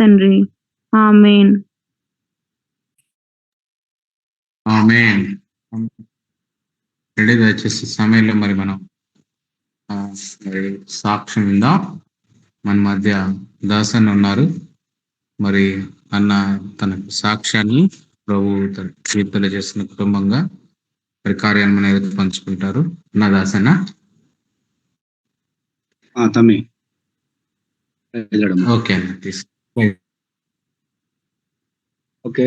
తండ్రి. ఆమేన్. ఆమేన్. రెడీ దయచేసి సమయంలో మరి మనం మరి సాక్ష్యం విందాం. మన మధ్య దాసన్ ఉన్నారు. మరి అన్న తన సాక్ష్యాన్ని ప్రభు తన జీవితంలో చేసిన కుటుంబంగా మరి కార్యాలను అనేది పంచుకుంటారు. నా దాసన్న తమ్మి ఓకే అన్న తీసు ఓకే.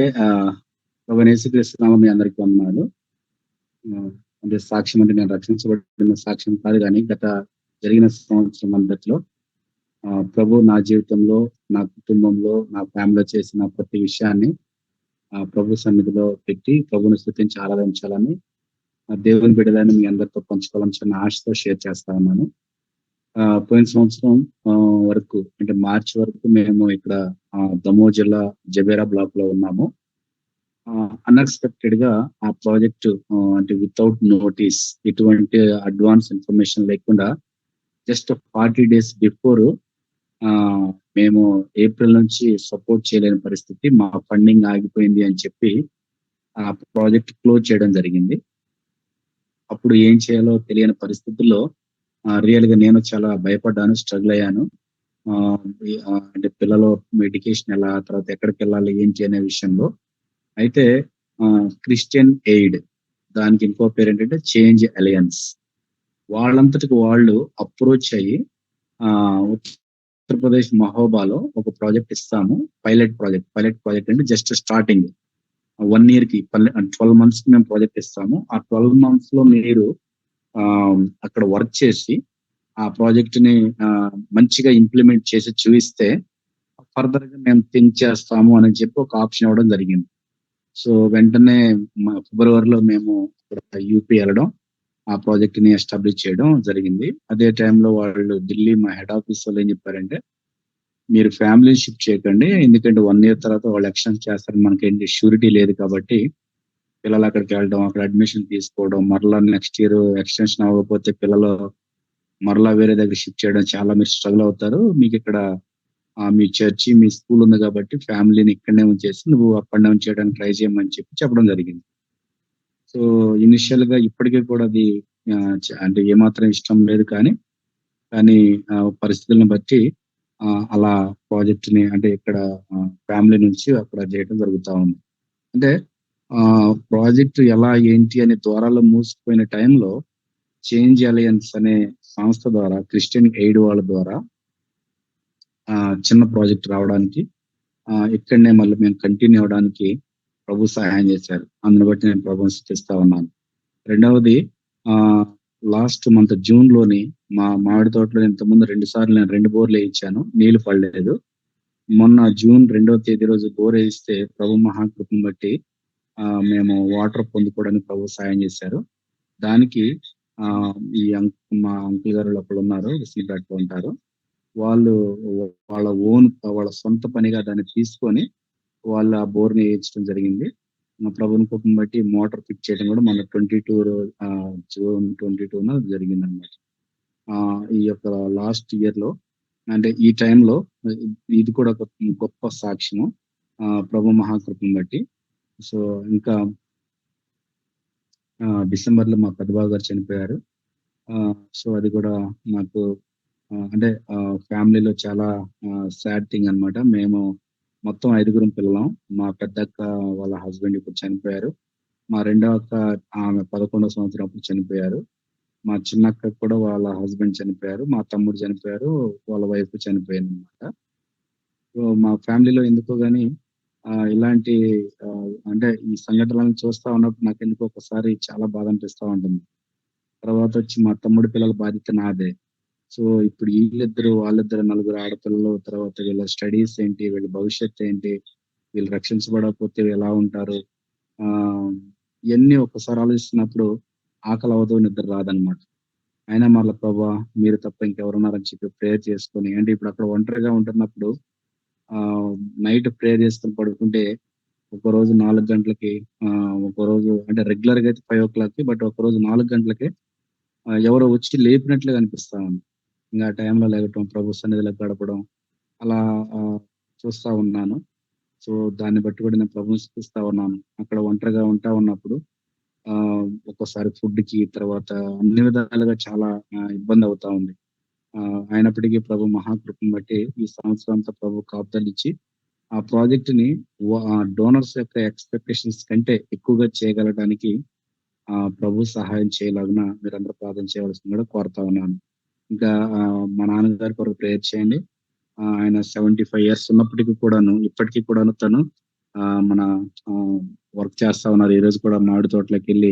యేసుక్రీస్తు మీ అందరికీ వందనాలు. అంటే సాక్ష్యం అంటే నేను రక్షించబడిన సాక్ష్యం కాదు, కానీ గత జరిగిన సంవత్సరం అంతట్లో ప్రభు నా జీవితంలో, నా కుటుంబంలో, నా ఫ్యామిలీలో చేసిన ప్రతి విషయాన్ని ప్రభు సన్నిధిలో పెట్టి ప్రభుని స్తుతించి ఆరాధించాలని దేవుని బిడ్డలని మీ అందరితో పంచుకోవాలని చిన్న ఆశతో షేర్ చేస్తా ఉన్నాను. పోయిన సంవత్సరం వరకు అంటే మార్చి వరకు మేము ఇక్కడ దమోహ్ జిల్లా జబేరా బ్లాక్ లో ఉన్నాము. అన్ఎక్స్పెక్టెడ్ గా ఆ ప్రాజెక్ట్ అంటే వితౌట్ నోటీస్, ఎటువంటి అడ్వాన్స్ ఇన్ఫర్మేషన్ లేకుండా జస్ట్ 40 days బిఫోర్ మేము ఏప్రిల్ నుంచి సపోర్ట్ చేయలేని పరిస్థితి, మా ఫండింగ్ ఆగిపోయింది అని చెప్పి ఆ ప్రాజెక్ట్ క్లోజ్ చేయడం జరిగింది. అప్పుడు ఏం చేయాలో తెలియని పరిస్థితుల్లో రియల్ గా నేను చాలా భయపడ్డాను, స్ట్రగుల్ అయ్యాను. అంటే పిల్లలు ఎడ్యుకేషన్ ఎలా, తర్వాత ఎక్కడికి వెళ్ళాలి ఏంటి అనే విషయంలో. అయితే క్రిస్టియన్ ఎయిడ్, దానికి ఇంకో పేరు ఏంటంటే చేంజ్ అలయన్స్, వాళ్ళంతటికి వాళ్ళు అప్రోచ్ అయ్యి ఉత్తరప్రదేశ్ మహోబాలో ఒక ప్రాజెక్ట్ ఇస్తాము, పైలట్ ప్రాజెక్ట్ అంటే జస్ట్ స్టార్టింగ్ 1 year కి 12 months కి మేము ప్రాజెక్ట్ ఇస్తాము. ఆ 12 months లో మీరు అక్కడ వర్క్ చేసి ఆ ప్రాజెక్ట్ ని మంచిగా ఇంప్లిమెంట్ చేసి చూపిస్తే ఫర్దర్ గా మేము థింక్ చేస్తాము అని చెప్పి ఒక ఆప్షన్ ఇవ్వడం జరిగింది. సో వెంటనే ఫిబ్రవరిలో మేము యూపీ వెళ్ళడం, ఆ ప్రాజెక్ట్ ని ఎస్టాబ్లిష్ చేయడం జరిగింది. అదే టైంలో వాళ్ళు ఢిల్లీ మా హెడ్ ఆఫీస్ వాళ్ళు ఏం చెప్పారంటే, మీరు ఫ్యామిలీ షిఫ్ట్ చేయకండి, ఎందుకంటే 1 year తర్వాత వాళ్ళు ఎక్స్టెండ్ చేస్తారు, మనకేంటి షూరిటీ లేదు కాబట్టి పిల్లలు అక్కడికి వెళ్ళడం, అక్కడ అడ్మిషన్ తీసుకోవడం, మరలా నెక్స్ట్ ఇయర్ ఎక్స్టెన్షన్ అవ్వకపోతే పిల్లలు మరలా వేరే దగ్గర షిఫ్ట్ చేయడం, చాలా మీరు స్ట్రగుల్ అవుతారు. మీకు ఇక్కడ మీ చర్చి, మీ స్కూల్ ఉంది కాబట్టి ఫ్యామిలీని ఇక్కడనే ఉంచేసి నువ్వు అప్ అండ్ డౌన్ చేయడానికి ట్రై చేయమని చెప్పడం జరిగింది. సో ఇనిషియల్ గా ఇప్పటికీ కూడా అది అంటే ఏమాత్రం ఇష్టం లేదు, కానీ పరిస్థితులను బట్టి అలా ప్రాజెక్ట్ ని అంటే ఇక్కడ ఫ్యామిలీ నుంచి అక్కడ చేయడం జరుగుతూ ఉంది. అంటే ప్రాజెక్ట్ ఎలా ఏంటి అనే ద్వారాల్లో మూసిపోయిన టైంలో చేంజ్ అలయన్స్ అనే సంస్థ ద్వారా, క్రిస్టియన్ ఎయిడ్ వాళ్ళ ద్వారా చిన్న ప్రాజెక్ట్ రావడానికి, ఇక్కడనే మళ్ళీ మేము కంటిన్యూ అవడానికి ప్రభు సహాయం చేశారు. అందుని బట్టి నేను ప్రభుని స్తుతిస్తా ఉన్నాను. రెండవది, లాస్ట్ మంత్ జూన్ లోని మా మామిడి తోటలో ఇంతకుముందు 2 సార్లు నేను 2 బోర్లు వేయించాను, నీళ్లు పడలేదు. మొన్న జూన్ 2వ తేదీ రోజు బోర్ వేయిస్తే ప్రభు మహాకృపను బట్టి మేము వాటర్ పొందుకోవడానికి ప్రభు సాయం చేశారు. దానికి మా అంకుల్ గారు ఒకళ్ళు ఉన్నారు, విసిలిపేటలో ఉంటారు. వాళ్ళు వాళ్ళ సొంత పనిగా దాన్ని తీసుకొని వాళ్ళు ఆ బోర్ని వేయించడం జరిగింది. మా ప్రభుని కృపను బట్టి మోటార్ ఫిట్ చేయడం కూడా మన జూన్ 22న జరిగింది అనమాట. ఈ యొక్క లాస్ట్ ఇయర్ లో, అంటే ఈ టైంలో ఇది కూడా ఒక గొప్ప సాక్ష్యము ప్రభు మహాకృపను బట్టి. సో ఇంకా డిసెంబర్ లో మా పెద్దబాబు గారు చనిపోయారు. సో అది కూడా నాకు అంటే ఫ్యామిలీలో చాలా సాడ్ థింగ్ అనమాట. మేము మొత్తం 5 పిల్లలం. మా పెద్దక్క వాళ్ళ హస్బెండ్ ఇప్పుడు చనిపోయారు. మా రెండో అక్క ఆమె 11వ సంవత్సరం అప్పుడు చనిపోయారు. మా చిన్నక్క కూడా వాళ్ళ హస్బెండ్ చనిపోయారు. మా తమ్ముడు చనిపోయారు, వాళ్ళ వైఫ్ చనిపోయారు అనమాట. సో మా ఫ్యామిలీలో ఎందుకో గానీ ఇలాంటి అంటే ఈ సంఘటనలను చూస్తా ఉన్నప్పుడు నాకు ఎందుకో ఒకసారి చాలా బాధ అనిపిస్తూ ఉంటుంది. తర్వాత వచ్చి మా తమ్ముడి పిల్లల బాధ్యత నాదే. సో ఇప్పుడు వాళ్ళిద్దరు 4 ఆడపిల్లలు, తర్వాత వీళ్ళ స్టడీస్ ఏంటి, వీళ్ళ భవిష్యత్తు ఏంటి, వీళ్ళు రక్షించబడకపోతే ఎలా ఉంటారు, ఇవన్నీ ఒకసారి ఆలోచిస్తున్నప్పుడు ఆకలి అవదు, నిద్ర రాదనమాట. అయినా మళ్ళీ ప్రభా మీరు తప్ప ఇంకెవరున్నారని చెప్పి ప్రేయర్ చేసుకొని, అంటే ఇప్పుడు అక్కడ ఒంటరిగా ఉంటున్నప్పుడు నైట్ ప్రేయర్ చేసుకుని పడుకుంటే ఒకరోజు 4 గంటలకి, ఒకరోజు అంటే రెగ్యులర్ గా అయితే 5 o'clock, బట్ ఒకరోజు 4 గంటలకి ఎవరో వచ్చి లేపినట్లుగా అనిపిస్తా ఉంది. ఇంకా ఆ టైంలో లేగటం, ప్రభు సన్నిధిలో గడపడం, అలా చూస్తా ఉన్నాను. సో దాన్ని బట్టి కూడా నేను ప్రభువుని స్తుతిస్తా ఉన్నాను. అక్కడ ఒంటరిగా ఉంటా ఉన్నప్పుడు ఒక్కోసారి ఫుడ్‌కి తర్వాత అన్ని విధాలుగా చాలా ఇబ్బంది అవుతా ఉంది. అయినప్పటికీ ప్రభు మహాకృపను బట్టి ఈ సంవత్సరం అంతా ప్రభు కాపుదలిచ్చి ఆ ప్రాజెక్ట్‌ని డోనర్స్ యొక్క ఎక్స్‌పెక్టేషన్స్ కంటే ఎక్కువగా చేయగలగడానికి ప్రభు సహాయం చేయలాగున మీరందరూ ప్రార్థన చేయవలసిందిగా కోరుతా ఉన్నాను. ఇంకా మా నాన్నగారి కొరకు ప్రేయర్ చేయండి. ఆయన 75 ఇయర్స్ ఉన్నప్పటికీ కూడాను, ఇప్పటికీ కూడాను తను మన వర్క్ చేస్తా ఉన్నారు. ఈరోజు కూడా మామిడి తోటలోకెళ్ళి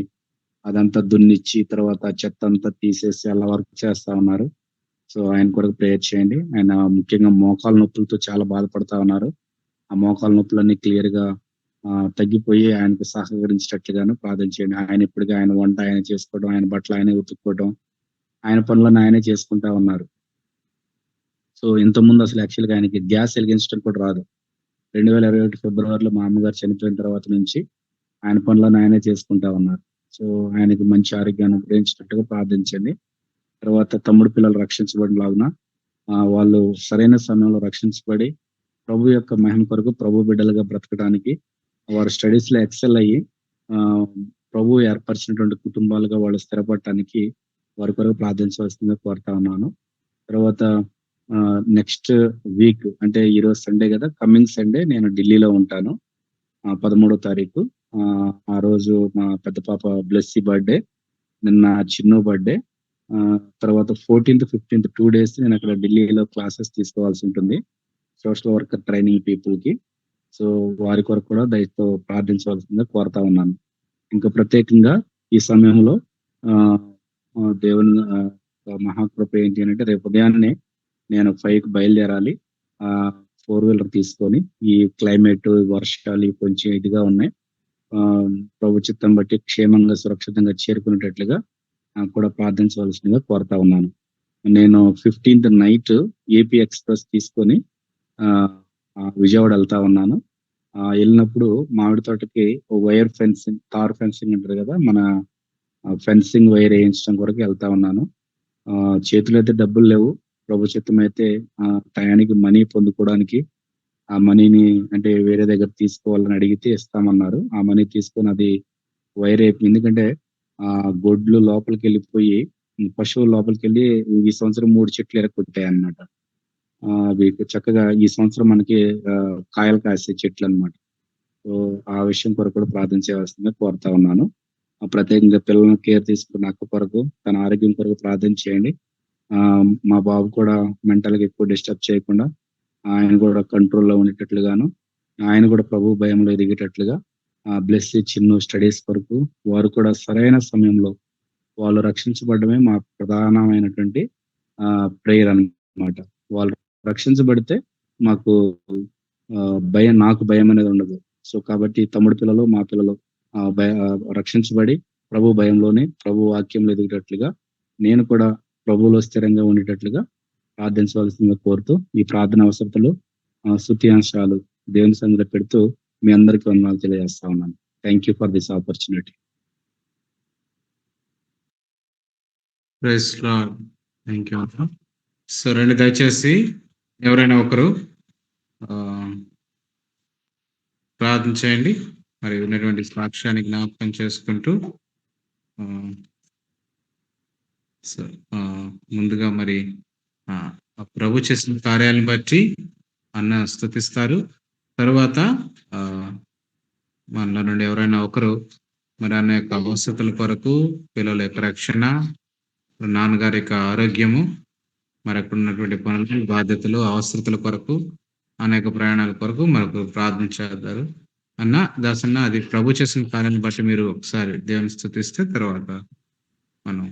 అదంతా దున్నిచ్చి, తర్వాత చెత్తంతా తీసేసి అలా వర్క్ చేస్తా ఉన్నారు. సో ఆయన కొరకు ప్రేయర్ చేయండి. ఆయన ముఖ్యంగా మోకాలు నొప్పులతో చాలా బాధపడతా ఉన్నారు. ఆ మోకాలు నొప్పులన్నీ క్లియర్‌గా తగ్గిపోయి ఆయనకు సహకరించేటట్లుగాను ప్రార్థన చేయండి. ఆయన ఇప్పటికే ఆయన వంట ఆయన చేసుకోవడం, ఆయన బట్టలు ఆయనే ఉతుక్కోవడం, ఆయన పనులను ఆయనే చేసుకుంటా ఉన్నారు. సో ఇంతకుముందు అసలు యాక్చువల్‌గా ఆయనకి గ్యాస్ ఎలిగించడం కూడా రాదు. 2021 ఫిబ్రవరిలో మా అమ్మగారు చనిపోయిన తర్వాత నుంచి ఆయన పనులను ఆయనే చేసుకుంటా ఉన్నారు. సో ఆయనకి మంచి ఆరోగ్యాన్ని అనుగ్రహించినట్టుగా ప్రార్థించండి. తర్వాత తమ్ముడు పిల్లలు రక్షించబడినలాగున వాళ్ళు సరైన సమయంలో రక్షించబడి ప్రభు యొక్క మహిమ కొరకు ప్రభు బిడ్డలుగా బ్రతకడానికి వారు స్టడీస్ లో ఎక్సెల్ అయ్యి ప్రభు ఏర్పరిచినటువంటి కుటుంబాలుగా వాళ్ళు స్థిరపడటానికి వారి కొరకు ప్రార్థించవలసిందిగా కోరుతా ఉన్నాను. తర్వాత నెక్స్ట్ వీక్ అంటే ఈరోజు సండే కదా, కమింగ్ సండే నేను ఢిల్లీలో ఉంటాను. 13వ తారీఖు ఆ రోజు మా పెద్ద పాప బ్లెస్సీ బర్త్డే, నిన్న చిన్ను బర్త్డే. తర్వాత 14th 15th 2 days నేను అక్కడ ఢిల్లీలో క్లాసెస్ తీసుకోవాల్సి ఉంటుంది సోషల్ వర్కర్ ట్రైనింగ్ పీపుల్ కి. సో వారి కొరకు కూడా దయతో ప్రార్థించవలసిందిగా కోరుతా ఉన్నాను. ఇంకా ప్రత్యేకంగా ఈ సమయంలో దేవుని మహాకృప ఏంటి అంటే, రేపు ఉదయాన్నే నేను 5కి బయలుదేరాలి. 4-wheeler తీసుకొని. ఈ క్లైమేట్ వర్షాలు కొంచెం ఇదిగా ఉన్నాయి. ప్రభు చిత్తం బట్టి క్షేమంగా సురక్షితంగా చేరుకునేటట్లుగా కూడా ప్రార్థించవలసిందిగా కోరుతా ఉన్నాను. నేను 15th నైట్ ఏపీ ఎక్స్ప్రెస్ తీసుకొని విజయవాడ వెళ్తా ఉన్నాను. వెళ్ళినప్పుడు మామిడి తోటకి వైర్ ఫెన్సింగ్, తార్ ఫెన్సింగ్ అంటారు కదా, మన ఫెన్సింగ్ వైర్ వేయించడం కొరకు వెళ్తా ఉన్నాను. చేతులు అయితే డబ్బులు లేవు. ప్రభు చిత్తం అయితే టయానికి మనీ పొందుకోవడానికి ఆ మనీని అంటే వేరే దగ్గర తీసుకోవాలని అడిగితే ఇస్తామన్నారు. ఆ మనీ తీసుకొని అది వైర్ అయిపోయింది. ఎందుకంటే గొడ్లు లోపలికి వెళ్ళిపోయి పశువులు లోపలికి వెళ్ళి ఈ సంవత్సరం 3 చెట్లు ఎరగొట్టాయి అన్నమాట. అవి చక్కగా ఈ సంవత్సరం మనకి కాయలు కాసే చెట్లు అన్నమాట. సో ఆ విషయం కొరకు కూడా ప్రార్థించవలసిందిగా కోరుతా ఉన్నాను. ప్రత్యేకంగా పిల్లలను కేర్ తీసుకున్న అక్క కొరకు, తన ఆరోగ్యం కొరకు ప్రార్థన చేయండి. మా బాబు కూడా మెంటల్ గా ఎక్కువ డిస్టర్బ్ చేయకుండా ఆయన కూడా కంట్రోల్లో ఉండేటట్లుగాను, ఆయన కూడా ప్రభు భయంలో ఎదిగేటట్లుగా బ్లెస్ చిన్ను స్టడీస్ కొరకు వారు కూడా సరైన సమయంలో వాళ్ళు రక్షించబడమే మా ప్రధానమైనటువంటి ప్రేయర్ అన్నమాట. వాళ్ళు రక్షించబడితే మాకు నాకు భయం అనేది ఉండదు. సో కాబట్టి తమ్ముడు పిల్లలు, మా పిల్లలు రక్షించబడి ప్రభు భయంలోనే ప్రభు వాక్యంలో ఎదిగేటట్లుగా నేను కూడా ప్రభువులో స్థిరంగా ఉండేటట్లుగా ప్రార్థించవలసిందిగా కోరుతూ ఈ ప్రార్థన అవసరతలు స్తుత్యాంశాలు దేవుని సన్నిధిలో పెడుతూ మీ అందరికీ వందనాలు తెలియజేస్తా ఉన్నాను. Thank you for this opportunity. Thank you. So రండి, దయచేసి ఎవరైనా ఒకరు ప్రార్థన చేయండి. మరి ఉన్నటువంటి సాక్ష్యాన్ని జ్ఞాపకం చేసుకుంటూ ముందుగా మరి ప్రభు చేసిన కార్యాలను బట్టి అన్న స్తుతిస్తారు. తర్వాత మన నుండి ఎవరైనా ఒకరు మరి అన్న యొక్క అవసరతల కొరకు, పిల్లల యొక్క రక్షణ, నాన్నగారి యొక్క ఆరోగ్యము, మరి అక్కడ ఉన్నటువంటి పనులు, బాధ్యతలు, అవసరతల కొరకు, అనేక ప్రయాణాల కొరకు మనకు ప్రార్థన చేస్తారు. అన్న దాసన్న, అది ప్రభు చేసిన కార్యాన్ని బట్టి మీరు ఒకసారి దేవుని స్తుతిస్తే తర్వాత మనం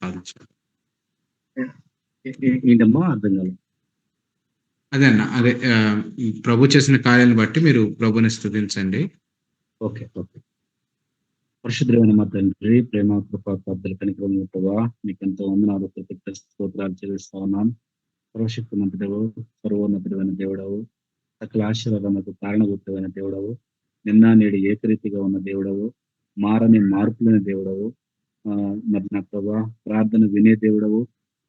ప్రార్థించాలి. ఏంటమ్మా అర్థం కాలేదు. అదే అన్న, అదే ప్రభు చేసిన కార్యాలను బట్టి మీరు ప్రభుని స్తుతించండి. Okay okay. పరిశుద్ధమైన మా తండ్రి, ప్రేమ కృపా ప్రార్థన కనికరం ప్రభా, మీకు ఎంతో వందనాలు, కృతజ్ఞత స్తోత్రాలు చెల్లిస్తా ఉన్నాం. సర్వశక్తిమంతుడవు, సర్వోన్నతుడైన దేవుడవు, సకల ఆశీర్వాదములకు కారణభూతమైన దేవుడవు, నిన్న నేడు ఏకరీతిగా ఉన్న దేవుడవు, మారని మార్పులైన దేవుడవు. మరి నా ప్రభా, ప్రార్థన వినే దేవుడవు,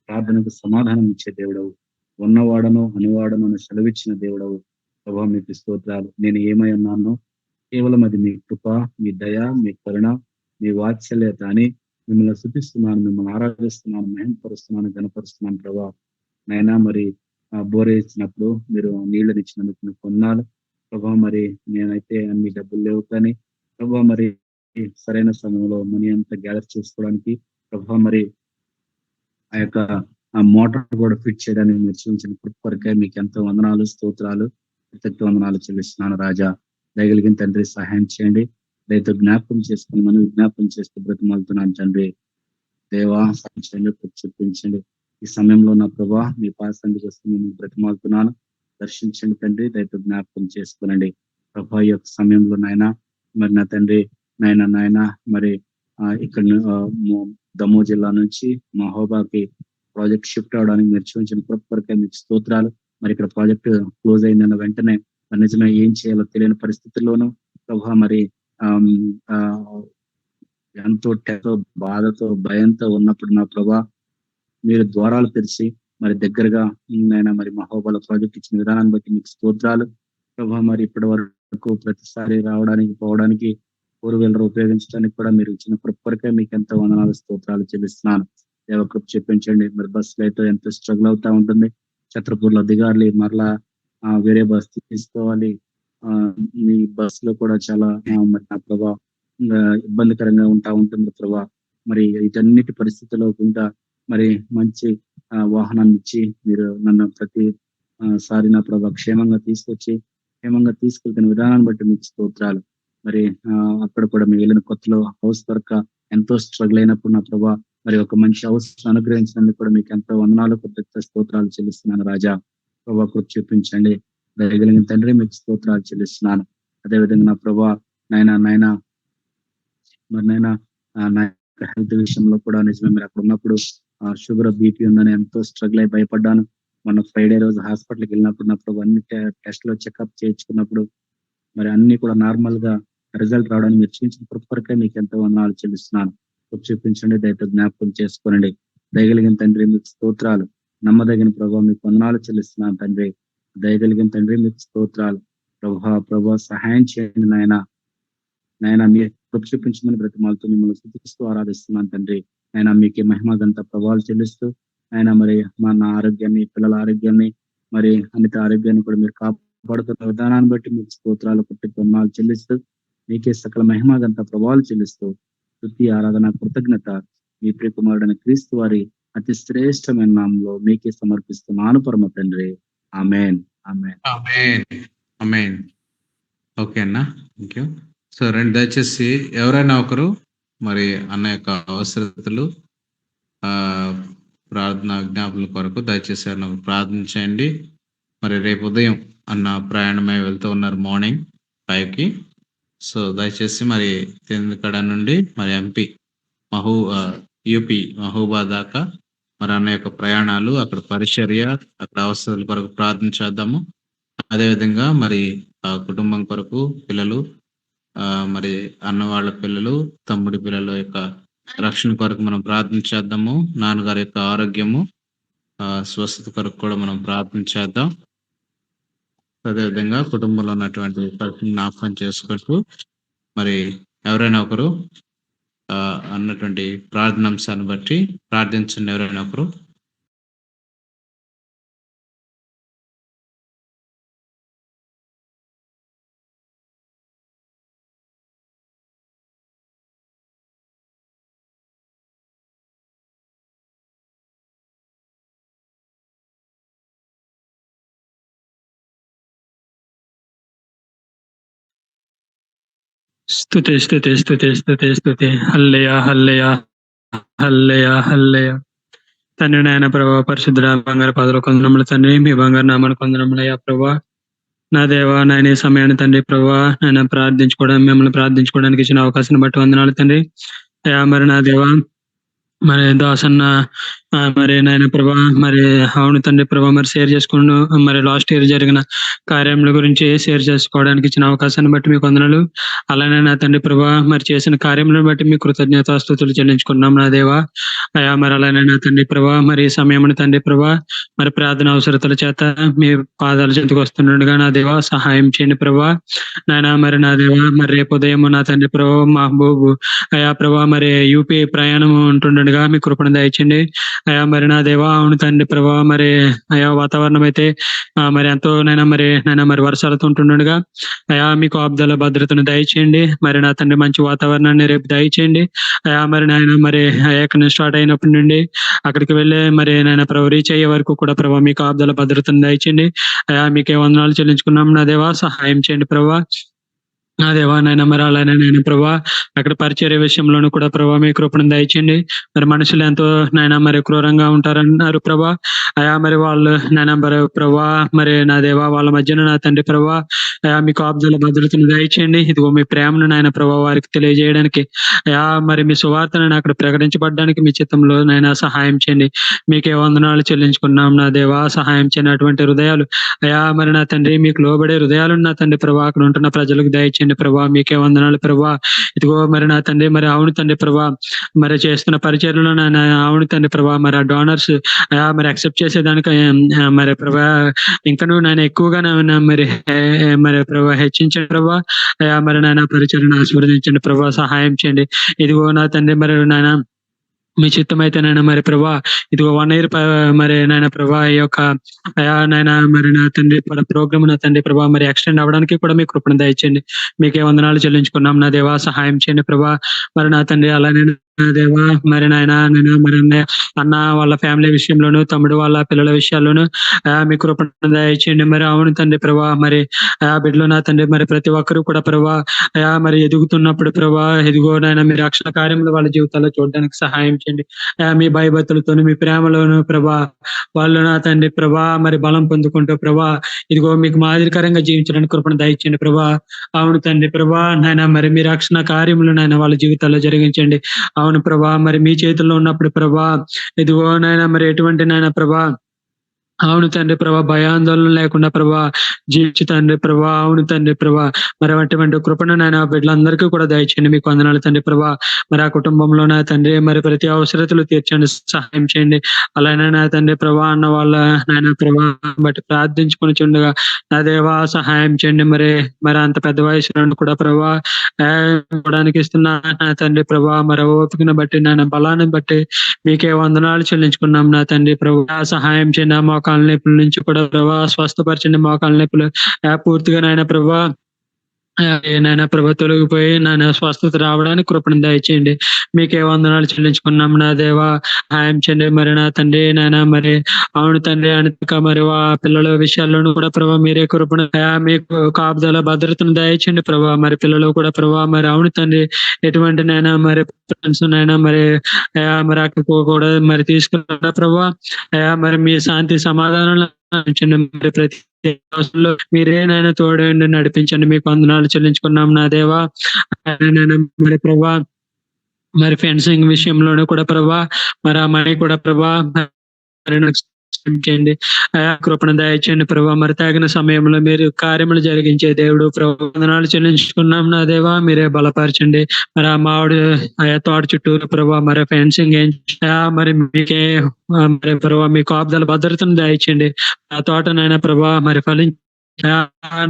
ప్రార్థనకు సమాధానం ఇచ్చే దేవుడవు, ఉన్నవాడను అనివాడను అని సెలవిచ్చిన దేవుడవు, ప్రభా మీకు స్తోత్రాలు. నేను ఏమై ఉన్నానో కేవలం అది మీ కృప, మీ దయ, మీ కరుణ, మీ వాత్సల్యత అని మిమ్మల్ని స్తుతిస్తున్నాను, మిమ్మల్ని ఆరాధిస్తున్నాను, మహిమపరుస్తున్నాను, ఘనపరుస్తున్నాను ప్రభా. నైనా మరి బోరే ఇచ్చినప్పుడు మీరు నీళ్ళని ఇచ్చినందుకు మీకు వందనాలు ప్రభా. మరి నేనైతే అన్ని డబ్బులు లేవు కానీ ప్రభా మరి సరైన సమయంలో మనీ అంతా గ్యాదర్ చేసుకోవడానికి ప్రభా మరి ఆ యొక్క ఆ మోటార్ కూడా ఫిట్ చేయడానికి మీరు చూపించిన కృప కొరకే మీకు ఎంతో వందనాలు, స్తోత్రాలు, కృతజ్ఞ వందనాలు చెల్లిస్తున్నాను రాజా. దయగలిగిన తండ్రి సహాయం చేయండి, దయతో జ్ఞాపకం చేసుకుని మనం విజ్ఞాపం చేస్తూ బ్రతిమాలుతున్నాను తండ్రి. దేవా సహాయం చేయండి, కృప చూపించండి. ఈ సమయంలో నా ప్రభా మీ పాసందుకు వస్తే నేను బ్రతిమాలుతున్నాను, దర్శించండి తండ్రి, దయతో జ్ఞాపకం చేసుకునండి ప్రభా. ఈ యొక్క సమయంలో నాయన మరి నా తండ్రి నాయన మరి ఇక్కడ దమ్మూ జిల్లా నుంచి మహోబాకి ప్రాజెక్ట్ షిఫ్ట్ అవడానికి మీరు చూపించిన కృపకే మీకు స్తోత్రాలు. మరి ఇక్కడ ప్రాజెక్ట్ క్లోజ్ అయిందన్న వెంటనే మరి నిజమే ఏం చేయాలో తెలియని పరిస్థితుల్లోనూ ప్రభా మరి ఎంతో బాధతో భయంతో ఉన్నప్పుడు నా ప్రభా మీరు ద్వారాలు తెరిచి మరి దగ్గరగా నాయన మరి మహోబాల ప్రాజెక్ట్ ఇచ్చిన విధానాన్ని బట్టి మీకు స్తోత్రాలు ప్రభా. మరి ఇప్పటి వరకు ప్రతిసారి రావడానికి పోవడానికి 4 ఉపయోగించడానికి కూడా మీరు ఇచ్చిన కృపకే మీకు ఎంతో వందనాలు, స్తోత్రాలు చెల్లిస్తున్నాను. దేవకృప చెప్పించండి. మరి బస్సులు అయితే ఎంతో స్ట్రగుల్ అవుతా ఉంటుంది. ఛత్రపూర్లో దిగాలి, మరలా వేరే బస్ తీసుకోవాలి. మీ బస్సులో కూడా చాలా మరి నా ప్రభా ఇబ్బందికరంగా ఉంటుంది ప్రభా. మరి వీటన్నిటి పరిస్థితుల్లో కూడా మరి మంచి వాహనాన్ని ఇచ్చి మీరు నన్ను ప్రతి సారి నా ప్రభా క్షేమంగా తీసుకెళ్తున్న విధానాన్ని బట్టి మీకు స్తోత్రాలు. మరి అక్కడ కూడా మీరు వెళ్ళిన కొత్తలో హౌస్ దొరక ఎంతో స్ట్రగుల్ అయినప్పుడు నా ప్రభా మరి ఒక మంచి హౌస్ అనుగ్రహించినందుకు కూడా మీకు ఎంతో వందనాలు, కృతజ్ఞత స్తోత్రాలు చెల్లిస్తున్నాను రాజా. ప్రభా కృప చూపించండి, దయగలిగిన తండ్రి మీకు స్తోత్రాలు చెల్లిస్తున్నాను. అదేవిధంగా నా ప్రభా నాయన మరి నా హెల్త్ విషయంలో కూడా నిజమే మీరు అక్కడ ఉన్నప్పుడు షుగర్ బీపీ ఉందని ఎంతో స్ట్రగుల్ అయి భయపడ్డాను. మన ఫ్రైడే రోజు హాస్పిటల్కి వెళ్ళినప్పుడు నా ప్రభు అన్ని టెస్ట్లో చెకప్ చేయించుకున్నప్పుడు మరి అన్ని కూడా నార్మల్ గా రిజల్ట్ రావడానికి మీరు చూపించిన కృపకే మీకు ఎంతో వందనాలు చెల్లిస్తున్నాను. చూపించండి, దయతో జ్ఞాపకం చేసుకోనండి. దయగలిగిన తండ్రి మీకు స్తోత్రాలు. నమ్మదగిన ప్రభావ మీకు వందనాలు చెల్లిస్తున్నాను తండ్రి. దయగలిగిన తండ్రి మీకు స్తోత్రాలు. ప్రభా సహాయం చేయండి నాయన మీ కృప చూపించమని బ్రతిమాలతో మిమ్మల్ని స్తుతిస్తూ ఆరాధిస్తున్నాను తండ్రి. ఆయన మీకే మహిమగంత ప్రభావాలు చెల్లిస్తూ ఆయన మరి నా ఆరోగ్యాన్ని, పిల్లల ఆరోగ్యాన్ని, మరి అనిత ఆరోగ్యాన్ని కూడా మీరు కాపాడుతున్న విధానాన్ని బట్టి మీకు స్తోత్రాలు, కృతజ్ఞతలు చెల్లిస్తూ మీకే సకల మహిమగంత ప్రభావాలు చెల్లిస్తూ స్తుతి, ఆరాధన, కృతజ్ఞత మీ ప్రియ కుమారుడైన క్రీస్తు వారి అతి శ్రేష్టమైన నామంలో మీకే సమర్పిస్తున్నాను పరమ తండ్రి. ఆమేన్. ఆమేన్. ఓకే అన్న, థ్యాంక్ యూ. సో రండి, దయచేసి ఎవరైనా ఒకరు మరి అన్న యొక్క అవసరతలు ప్రార్థన విజ్ఞాపనల కొరకు దయచేసి ప్రార్థించండి. మరి రేపు ఉదయం అన్న ప్రయాణమై వెళ్తూ ఉన్నారు మార్నింగ్ 5కి. సో దయచేసి మరి తెందుకడ నుండి మరి ఎంపీ యూపీ మహూబా దాకా మరి అన్న యొక్క ప్రయాణాలు, అక్కడ పరిచర్య, అక్కడ అవసరాల కొరకు ప్రార్థన చేద్దాము. అదేవిధంగా మరి కుటుంబం కొరకు, పిల్లలు, మరి అన్న వాళ్ళ పిల్లలు, తమ్ముడి పిల్లల యొక్క రక్షణ కొరకు మనం ప్రార్థన చేద్దాము. నాన్నగారి యొక్క ఆరోగ్యము, స్వస్థత కొరకు కూడా మనం ప్రార్థన చేద్దాం. అదేవిధంగా కుటుంబంలో ఉన్నటువంటి పరిస్థితిని జ్ఞాపకం చేసుకుంటూ మరి ఎవరైనా ఒకరు అన్నటువంటి ప్రార్థనాంశాన్ని బట్టి ప్రార్థించండి. ఎవరైనా ఒకరు స్తుతి స్తుతి స్తుతి స్తుతి స్తుతి హల్లెలూయా హల్లెలూయా హల్లెలూయా హల్లెలూయా. తండ్రి నాయన ప్రభా పరిశుద్ధుడ బంగారు పాదల కొందరములు తండ్రి, మీ బంగారు నామను కొందరములయ్యా ప్రభా. నా దేవా నాయన ఈ సమయాన్ని తండ్రి ప్రభా నాయన మిమ్మల్ని ప్రార్థించుకోవడానికి ఇచ్చిన అవకాశాన్ని బట్టి వందనాలు తండ్రి. అయ్యా మరి నా దేవా మరి దాసన్న మరి నాయన ప్రభా మరి అవును తండ్రి ప్రభా మరి షేర్ చేసుకున్న మరి లాస్ట్ ఇయర్ జరిగిన కార్యముల గురించి షేర్ చేసుకోవడానికి ఇచ్చిన అవకాశాన్ని బట్టి మీకు వందనాలు. అలానే నా తండ్రి ప్రభా మరి చేసిన కార్యములను బట్టి మీ కృతజ్ఞతాస్తుతులు చెల్లించుకున్నాం నా దేవా. అయా మరి అలానే నా తండ్రి ప్రభా మరి ఈ సమయమున తండ్రి ప్రభా మరి ప్రార్థన అవసరతల చేత మీ పాదాల చెంతకు వస్తుండగా నా దేవా సహాయం చేయండి ప్రభా. నాయన మరి నా దేవా మరి రేపు ఉదయం నా తండ్రి ప్రభా మహబూబు అయా ప్రభా మరి యూపీ ప్రయాణం ఉంటుండగా మీ కృపణ దయచండి అయా. మరి నా దేవా అవును తండ్రి ప్రభా మరి అయా వాతావరణం అయితే మరి ఎంతో నైనా మరి వర్షాలతో ఉంటుండగా అయా మీకు ఆబ్దాల భద్రతను దయచేయండి. మరి నా తండ్రి మంచి వాతావరణాన్ని రేపు దయచేయండి అయా. మరి నాయన మరి ఎక్కడి స్టార్ట్ అయినప్పటి నుండి అక్కడికి వెళ్ళే మరి నాయన ప్రభు రీచ్ అయ్యే వరకు కూడా ప్రభా మీకు ఆబ్దాల భద్రతను దయచేయండి అయా. మీకే వందనాలు చెల్లించుకున్నాం నా దేవా, సహాయం చేయండి ప్రభా. నా దేవా నాయన మరి అలానే నేను ప్రభా అక్కడ పరిచర్య విషయంలోనూ కూడా ప్రభా మీ కృపను దయచేయండి. మరి మనుషులు ఎంతో నాయన మరి క్రూరంగా ఉంటారన్నారు ప్రభా అయా. మరి వాళ్ళు నాయన మరి ప్రభా మరి నా దేవా వాళ్ళ మధ్యన నా తండ్రి ప్రభా అయా మీకు ఆబ్దుల భద్రతను దయచేయండి. ఇదిగో మీ ప్రేమను నాయన ప్రభా వారికి తెలియజేయడానికి అయా మరి మీ సువార్తను అక్కడ ప్రకటించబడడానికి మీ చిత్తంలో నాయన సహాయం చేయండి. మీకే వందనాలు చెల్లించుకున్నాం నా దేవా, సహాయం చేయని అటువంటి హృదయాలు అయా. మరి నా తండ్రి మీకు లోబడే హృదయాలు నా తండ్రి ప్రభా అక్కడ ఉంటున్న ప్రజలకు దయచేయండి ప్రభా. మీకే వందనాలు ప్రభా. ఇదిగో మరి నా తండ్రి మరి అవును తండ్రి ప్రభా మరి చేస్తున్న పరిచర్యలో అవును తండ్రి ప్రభా మరి ఆ డోనర్స్ మరి యాక్సెప్ట్ చేసేదానికి మరి ప్రభా ఇంకనూ నేను ఎక్కువగా మరి ప్రభా హెచ్చించండి ప్రభా అయా. మరి నాయన పరిచర్యను ఆశీర్వదించండి ప్రభా, సహాయం చేయండి. ఇదిగో నా తండ్రి మరి నాయన మీ చిత్తం అయితే నాయన మరి ప్రభా ఇదిగో 1 year మరి నాయన ప్రభా ఈ యొక్క అయా నాయన మరి నా తండ్రి ప్రోగ్రామ్ నా తండ్రి ప్రభా మరి ఎక్స్టెండ్ అవ్వడానికి కూడా మీ కృపణ దయచేయండి. మీకే వందనాలు చెల్లించుకున్నాం నా దేవా, సహాయం చేయండి ప్రభా. మరి నా తండ్రి అలానే నా దేవా మరి నాయన నేను మరి అన్న వాళ్ళ ఫ్యామిలీ విషయంలోను తమ్ముడు వాళ్ళ పిల్లల విషయాల్లోనూ మీ కృపణ దయచేయండి. మరి అవును తండ్రి ప్రభా మరి బిడ్డలో నా తండ్రి మరి ప్రతి ఒక్కరూ కూడా ప్రభా అయా మరి ఎదుగుతున్నప్పుడు ప్రభా ఎదుగో నాయన మీ రక్షణ కార్యములు వాళ్ళ జీవితాల్లో చూడడానికి సహాయం చేయండి. మీ భయభక్తులతోను మీ ప్రేమలోను ప్రభా వాళ్ళు నా తండ్రి ప్రభా మరి బలం పొందుకుంటూ ప్రభా ఇదిగో మీకు మాదిరికరంగా జీవించడానికి కృపణ దయచేయండి ప్రభా. అవును తండ్రి ప్రభా నాయన మరి మీ రక్షణ కార్యములు నాయన వాళ్ళ జీవితాల్లో జరిగించండి. అవును ప్రభా మరి మీ చేతుల్లో ఉన్నప్పుడు ప్రభా ఇదిగో నాయన మరి ఎటువంటి నాయన ప్రభా అవును తండ్రి ప్రభా భయాందోళన లేకుండా ప్రభా జీవించు తండ్రి ప్రభా. అవును తండ్రి ప్రభా మరి అటువంటి కృపను నాయన బిడ్డలందరికీ కూడా దయచేయండి. మీకు వందనాలు తండ్రి ప్రభా. మరి ఆ కుటుంబంలో నా తండ్రి మరి ప్రతి అవసరతలు తీర్చండి, సహాయం చేయండి. అలానే నా తండ్రి ప్రభా అన్న వాళ్ళ నాయన ప్రభా బట్టి ప్రార్థించుకొని చుండగా నా దేవా సహాయం చేయండి. మరి అంత పెద్ద వయసులో కూడా ప్రభా ఇవ్వడానికి ఇస్తున్నా నా తండ్రి ప్రభా మరి ఓపికను బట్టి నాయన బలాన్ని బట్టి మీకే వందనాలు చెల్లించుకున్నాం నా తండ్రి ప్రభా. సహాయం చేయండి. మోకాళ్ళ నొప్పుల నుంచి కూడా ప్రభా స్వస్థపరచండి. మోకాళ్ళ నొప్పులు పూర్తిగా నాయన ప్రభా నాయన ప్రభా తొలగిపోయి నాయన స్వస్థత రావడానికి కృపణ దయచేయండి. మీకే వందనాలు చెల్లించుకున్నాం నా దేవా, సహాయం చేయండి. మరి నా తండ్రి నాయన మరి అవును తండ్రి అనక మరి పిల్లల విషయాల్లోనూ కూడా ప్రభా మీరే కృపణ మీకు కాపుదల భద్రతను దయచేయండి ప్రభా. మరి పిల్లలు కూడా ప్రభా మరి అవును తండ్రి ఎటువంటి నైనా మరి ఫ్రెండ్స్ నైనా మరి అక్కడ మరి తీసుకురా ప్రభా మరి మీ శాంతి సమాధానాలు మరి ప్రతి మీరేనైనా తోడండి నడిపించండి. మీకు వందనాలు చెల్లించుకున్నాం నా దేవా. మరి ప్రభా మరి ఫెన్సింగ్ విషయంలోనూ కూడా ప్రభా మరి ఆ మనీ కూడా ప్రభా చేయండి. కృపణ దయచేయండి ప్రభా. మరి తగిన సమయంలో మీరు కార్యములు జరిగించే దేవుడు ప్రభా వందనాలు చెల్లించుకున్నాం నా దేవా. మీరే బలపరచండి. మరి ఆ మామిడి తోట చుట్టూరు ప్రభా మరి ఫెన్సింగ్ మరి మీకే మరి ప్రభా మీ కాపుదల భద్రతను దయచేయండి. ఆ తోటనైనా ప్రభా మరి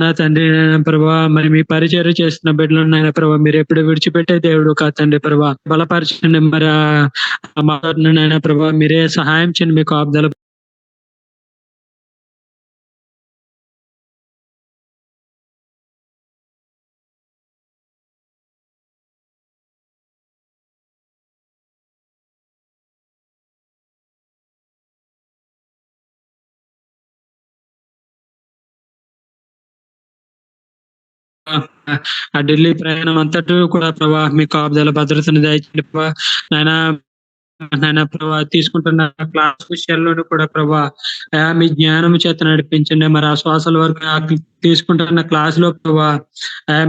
నా తండ్రి ప్రభా మరి మీ పరిచయం చేస్తున్న బిడ్డలను నాయన ప్రభా మీరు ఎప్పుడు విడిచిపెట్టే దేవుడు కాదు తండ్రి ప్రభా. బలపరచండి. మరి నాయన ప్రభా మీరే సహాయం చేయండి. మీ కాపుదల ఆ ఢిల్లీ ప్రయాణం అంతటూ కూడా ప్రభా మీ కాపుదల భద్రతను దయచేయండి ప్రభా. నాయన ప్రభా తీసుకుంటున్న క్లాస్ విషయాల్లోనూ కూడా ప్రభా మీ జ్ఞానం చేత నడిపించండి. మరి ఆ శ్వాసల వరకు తీసుకుంటున్న క్లాస్ లో ప్రభా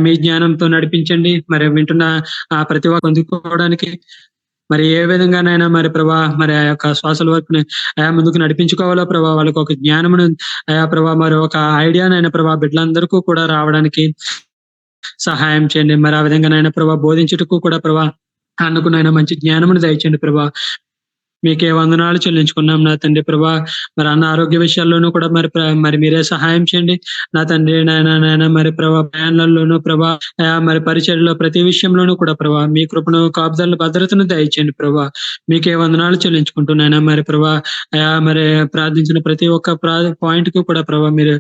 మీ జ్ఞానంతో నడిపించండి. మరి వింటున్న ప్రతి ఒక్క పొందుకోవడానికి మరి ఏ విధంగానైనా మరి ప్రభా మరి ఆ యొక్క శ్వాసల వరకు ముందుకు నడిపించుకోవాలో ప్రభా, వాళ్ళకి ఒక జ్ఞానమును ప్రభా, మరి ఒక ఐడియానైనా ప్రభా బిడ్డలందరికీ కూడా రావడానికి సహాయం చేయండి. మరి ఆ విధంగానైనా ప్రభా బోధించుటకు కూడా ప్రభా అనుకునైనా మంచి జ్ఞానమును దయచేయండి ప్రభా. మీకే వందనాలు చెల్లించుకున్నాం నా తండ్రి ప్రభా. మరి అన్న ఆరోగ్య విషయాల్లోనూ కూడా మరి మీరే సహాయం చేయండి నా తండ్రి. నాయన మరి ప్రభా ప్రయాణాల్లోనూ ప్రభా మరి పరిచర్లో ప్రతి విషయంలోనూ కూడా ప్రభా మీ కృపను కాపుదల భద్రతను దయచేయండి ప్రభా. మీకే వందనాలు చెల్లించుకుంటున్నాయినా మరి ప్రభా మరి ప్రార్థించిన ప్రతి ఒక్క పాయింట్ కు కూడా ప్రభా మీరు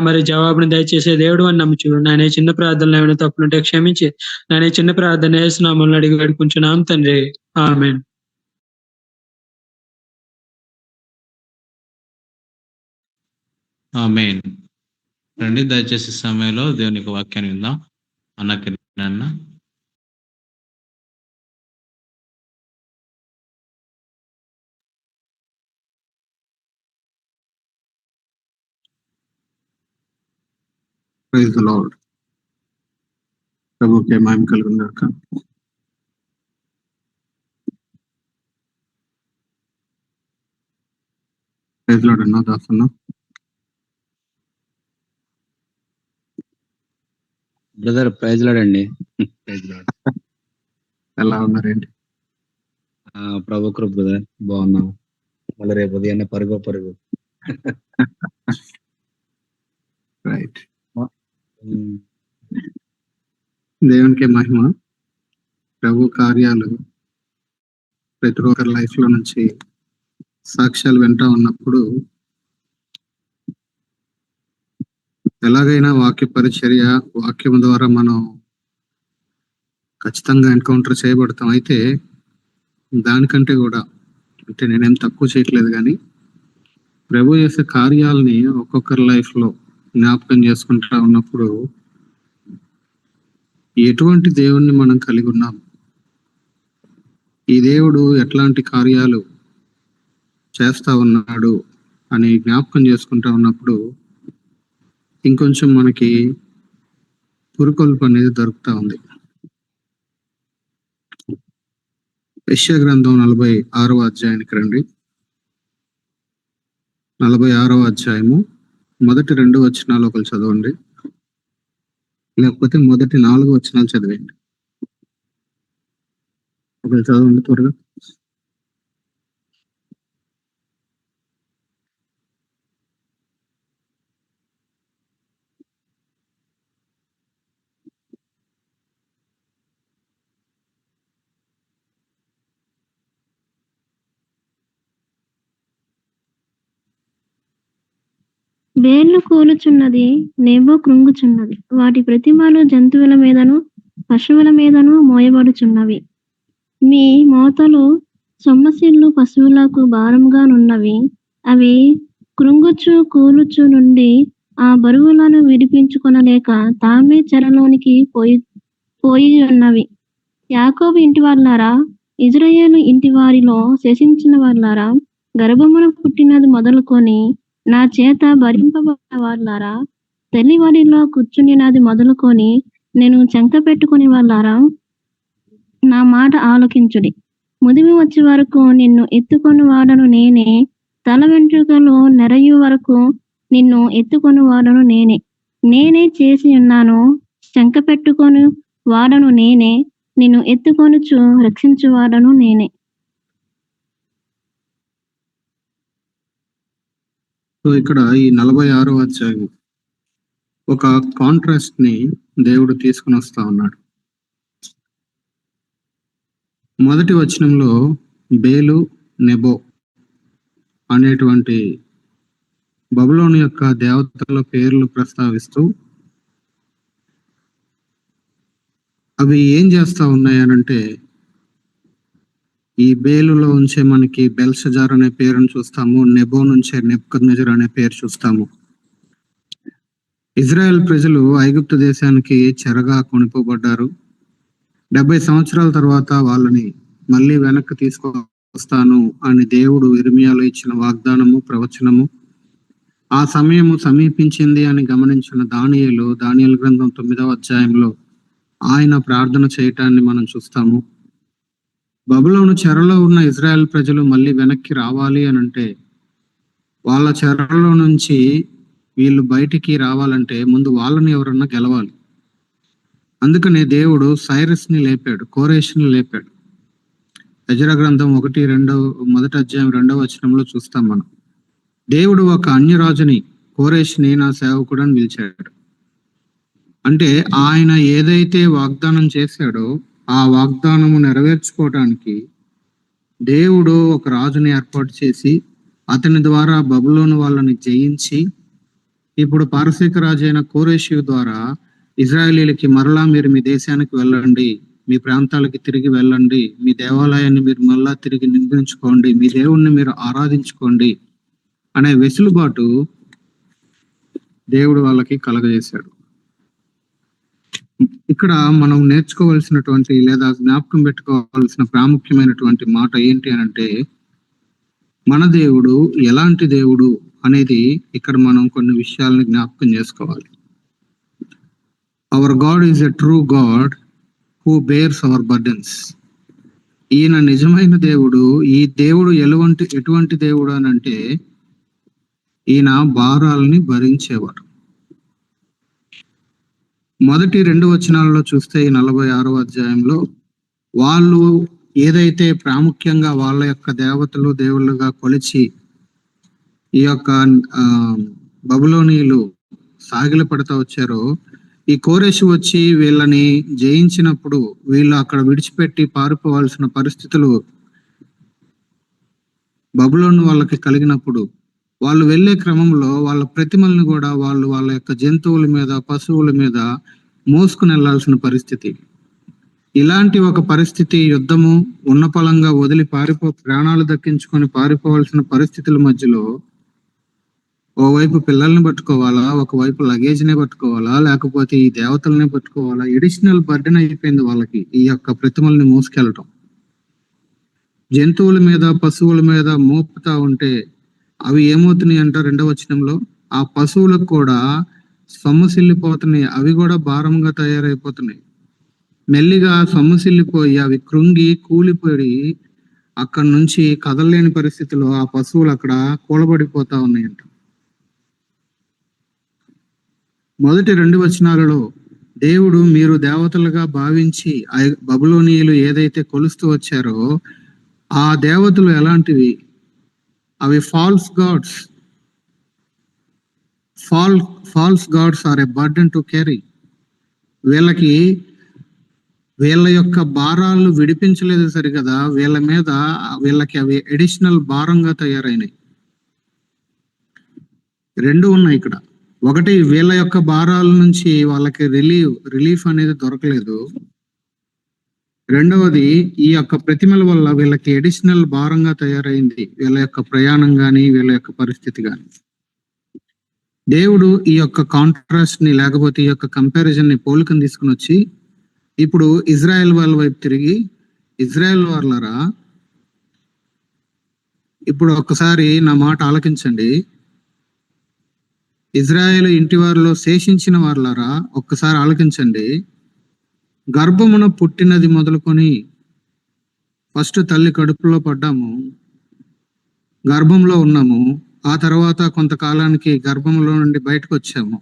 మరి జవాబును దయచేసే దేవుడు అని నమ్ముచు నాయన చిన్న ప్రార్థనలు ఏమైనా తప్పులుంటే క్షమించి నాయన చిన్న ప్రార్థన యేసునామములో అడిగి వేడుకుంటున్నాం తండ్రి. ఆమేన్. ఆమేన్. రండి దయచేసి సమయంలో దేవుని యొక్క వాక్యాన్ని విందాం. అన్నకి నాన్న ప్రైజ్ ది లార్డ్. ప్రభుకే మహిమ కలుగును గాక. ప్రైజ్ ది లార్డ్ అన్న దాసన్న. బ్రదర్ ప్రైజ్ లాడండి. Praise lord. ఎలా ఉన్నారేంటి? ప్రభు కృప బ్రదర్, బాగున్నాం. మళ్ళీ రేపు ఉదయాన్నే పరుగు రైట్. దేవునికి మహిమ. ప్రభు కార్యాలు ప్రతి ఒక్కరి లైఫ్ లో నుంచి సాక్ష్యాలు వింటా ఉన్నప్పుడు ఎలాగైనా వాక్య పరిచర్య వాక్యం ద్వారా మనం ఖచ్చితంగా ఎన్కౌంటర్ చేయబడతాం. అయితే దానికంటే కూడా అంటే నేనేం తక్కువ చేయట్లేదు, కానీ ప్రభు చేసే కార్యాలని ఒక్కొక్కరి లైఫ్ లో జ్ఞాపకం చేసుకుంటా ఉన్నప్పుడు ఎటువంటి దేవుణ్ణి మనం కలిగి ఉన్నాం, ఈ దేవుడు ఎట్లాంటి కార్యాలు చేస్తా ఉన్నాడు అని జ్ఞాపకం చేసుకుంటా ఉన్నప్పుడు ఇంకొంచెం మనకి పురుకొల్పు అనేది దొరుకుతా ఉంది. యెషయా గ్రంథం 46వ అధ్యాయానికి రండి. 46వ అధ్యాయము మొదటి 2 వచనాలు ఒకరు చదవండి, లేకపోతే మొదటి 4 వచనాలు చదివేయండి. ఒకరు చదవండి త్వరగా. వేర్లు కూలుచున్నది, నేబో కృంగుచున్నది. వాటి ప్రతిమలు జంతువుల మీదను పశువుల మీదను మోయబడుచున్నవి. మీ మోతలు సొమ్మసిల్లు పశువులకు భారముగానున్నవి. అవి కృంగుచు కూలుచు నుండి ఆ బరువులను విడిపించుకొనలేక తామే చెరలోనికి పోయి ఉన్నవి. యాకోబు ఇంటి వాళ్ళారా, ఇజ్రాయేలు ఇంటి వారిలో శేషించిన వాళ్ళారా, గర్భమున పుట్టినది మొదలుకొని నా చేత భరింపబడిన వాళ్ళారా, తల్లివారిలో కూర్చునినది మొదలుకొని నేను చెంక పెట్టుకుని వాళ్ళారా, నా మాట ఆలకించుడి. ముదిమి వచ్చే వరకు నిన్ను ఎత్తుకొని వాడను నేనే, తల వెంట్రుకలు నెరయు వరకు నిన్ను ఎత్తుకొని వాడను నేనే. నేనే చేసి ఉన్నాను, చెంక పెట్టుకొని వాడను నేనే, నిన్ను ఎత్తుకొనుచు రక్షించు వాడను నేనే. సో ఇక్కడ ఈ 46వ అధ్యాయం ఒక కాంట్రాస్ట్ ని దేవుడు తీసుకుని వస్తా ఉన్నాడు. మొదటి వచనంలో బేలు నెబో అనేటువంటి బబులోను యొక్క దేవతల పేర్లు ప్రస్తావిస్తూ అవి ఏం చేస్తా ఉన్నాయనంటే, ఈ బేలులో ఉంచే మనకి బెల్షజార్ అనే పేరును చూస్తాము, నెబో నుంచే నెబుకద్నెజర్ అనే పేరు చూస్తాము. ఇజ్రాయెల్ ప్రజలు ఐగుప్తు దేశానికి చెరగా కొనుకోబడ్డారు. 70 సంవత్సరాల తర్వాత వాళ్ళని మళ్ళీ వెనక్కి తీసుకొస్తాను అని దేవుడు ఇర్మియాలో ఇచ్చిన వాగ్దానము, ప్రవచనము ఆ సమయము సమీపించింది అని గమనించిన దానియేలు గ్రంథం 9వ అధ్యాయంలో ఆయన ప్రార్థన చేయటాన్ని మనం చూస్తాము. బబులోను చెరలో ఉన్న ఇజ్రాయెల్ ప్రజలు మళ్ళీ వెనక్కి రావాలి అని అంటే, వాళ్ళ చెరలో నుంచి వీళ్ళు బయటికి రావాలంటే ముందు వాళ్ళని ఎవరన్నా గెలవాలి. అందుకనే దేవుడు సైరస్ని లేపాడు, కోరేషుని లేపాడు. యెజ్రా గ్రంథం 1:2 అధ్యాయం 2వ వచనంలో చూస్తాం మనం. దేవుడు ఒక అన్యరాజుని, కోరేషుని నా సేవకుడని పిలిచాడు. అంటే ఆయన ఏదైతే వాగ్దానం చేశాడో ఆ వాగ్దానము నెరవేర్చుకోవటానికి దేవుడు ఒక రాజుని ఏర్పాటు చేసి అతని ద్వారా బబులోను వాళ్ళని జయించి ఇప్పుడు పారసీక రాజు అయిన కోరేషు ద్వారా ఇజ్రాయేలీలకి మరలా మీరు మీ దేశానికి వెళ్ళండి, మీ ప్రాంతాలకి తిరిగి వెళ్ళండి, మీ దేవాలయాన్ని మీరు మళ్ళా తిరిగి నిర్మించుకోండి, మీ దేవుణ్ణి మీరు ఆరాధించుకోండి అనే వెసులుబాటు దేవుడు వాళ్ళకి కలగజేశాడు. ఇక్కడ మనం నేర్చుకోవాల్సినటువంటి లేదా జ్ఞాపకం పెట్టుకోవాల్సిన ప్రాముఖ్యమైనటువంటి మాట ఏంటి అనంటే, మన దేవుడు ఎలాంటి దేవుడు అనేది ఇక్కడ మనం కొన్ని విషయాలను జ్ఞాపకం చేసుకోవాలి. Our God is a true God who bears our burdens. ఈయన నిజమైన దేవుడు. ఈ దేవుడు ఎటువంటి దేవుడు అని అంటే, ఈయన భారాలని భరించేవాడు. మొదటి 2 వచనాలలో చూస్తే ఈ 46వ అధ్యాయంలో వాళ్ళు ఏదైతే ప్రాముఖ్యంగా వాళ్ళ యొక్క దేవతలు దేవుళ్ళుగా కొలిచి ఈ యొక్క బబులోనీయులు సాగిల పడతా వచ్చారో, ఈ కోరేషు వచ్చి వీళ్ళని జయించినప్పుడు వీళ్ళు అక్కడ విడిచిపెట్టి పారిపోవాల్సిన పరిస్థితులు బబులోను వాళ్ళకి కలిగినప్పుడు వాళ్ళు వెళ్ళే క్రమంలో వాళ్ళ ప్రతిమల్ని కూడా వాళ్ళు వాళ్ళ యొక్క జంతువుల మీద, పశువుల మీద మోసుకుని వెళ్లాల్సిన పరిస్థితి. ఇలాంటి ఒక పరిస్థితి, యుద్ధము ఉన్నపలంగా వదిలి ప్రాణాలు దక్కించుకొని పారిపోవాల్సిన పరిస్థితుల మధ్యలో ఓవైపు పిల్లల్ని పట్టుకోవాలా, ఒకవైపు లగేజ్నే పట్టుకోవాలా, లేకపోతే ఈ దేవతలనే పట్టుకోవాలా, ఎడిషనల్ బర్డెన్ అయిపోయింది వాళ్ళకి ఈ యొక్క ప్రతిమల్ని మోసుకెళ్ళటం. జంతువుల మీద, పశువుల మీద మోపుతా ఉంటే అవి ఏమవుతున్నాయి అంట 2వ వచనంలో, ఆ పశువులకు కూడా సొమ్మసిల్లిపోతున్నాయి, అవి కూడా భారంగా తయారైపోతున్నాయి. మెల్లిగా సొమ్మసిల్లిపోయి అవి కృంగి కూలిపోయి అక్కడి నుంచి కదలలేని పరిస్థితిలో ఆ పశువులు అక్కడ కూలబడిపోతా ఉన్నాయంట. మొదటి 2 వచనాలలో దేవుడు మీరు దేవతలుగా భావించి బబులోనీయులు ఏదైతే కొలుస్తూ వచ్చారో ఆ దేవతలు ఎలాంటివి, అవి false gods. False gods are a burden to carry. వీళ్ళ యొక్క భారాలు విడిపించలేదు సరికదా, వీళ్ళకి అవి అడిషనల్ భారంగా తయారైనాయి. 2 ఉన్నాయి ఇక్కడ. ఒకటి, వీళ్ళ యొక్క భారాల నుంచి వాళ్ళకి రిలీఫ్ అనేది దొరకలేదు. రెండవది, ఈ యొక్క ప్రతిమల వల్ల వీళ్ళకి అడిషనల్ భారంగా తయారైంది వీళ్ళ యొక్క ప్రయాణం కానీ వీళ్ళ యొక్క పరిస్థితి కానీ. దేవుడు ఈ యొక్క కాంట్రాస్ట్ ని లేకపోతే ఈ యొక్క కంపారిజన్ ని పోలికను తీసుకుని వచ్చి ఇప్పుడు ఇజ్రాయెల్ వాళ్ళ వైపు తిరిగి, ఇజ్రాయెల్ వాళ్ళరా ఇప్పుడు ఒక్కసారి నా మాట ఆలకించండి. ఇజ్రాయేలు ఇంటి వారిలో శేషించిన వారులారా ఒక్కసారి ఆలకించండి. గర్భమున పుట్టినది మొదలుకొని ఫస్ట్ తల్లి కడుపులో పడ్డాము, గర్భంలో ఉన్నాము, ఆ తర్వాత కొంతకాలానికి గర్భంలో నుండి బయటకు వచ్చాము.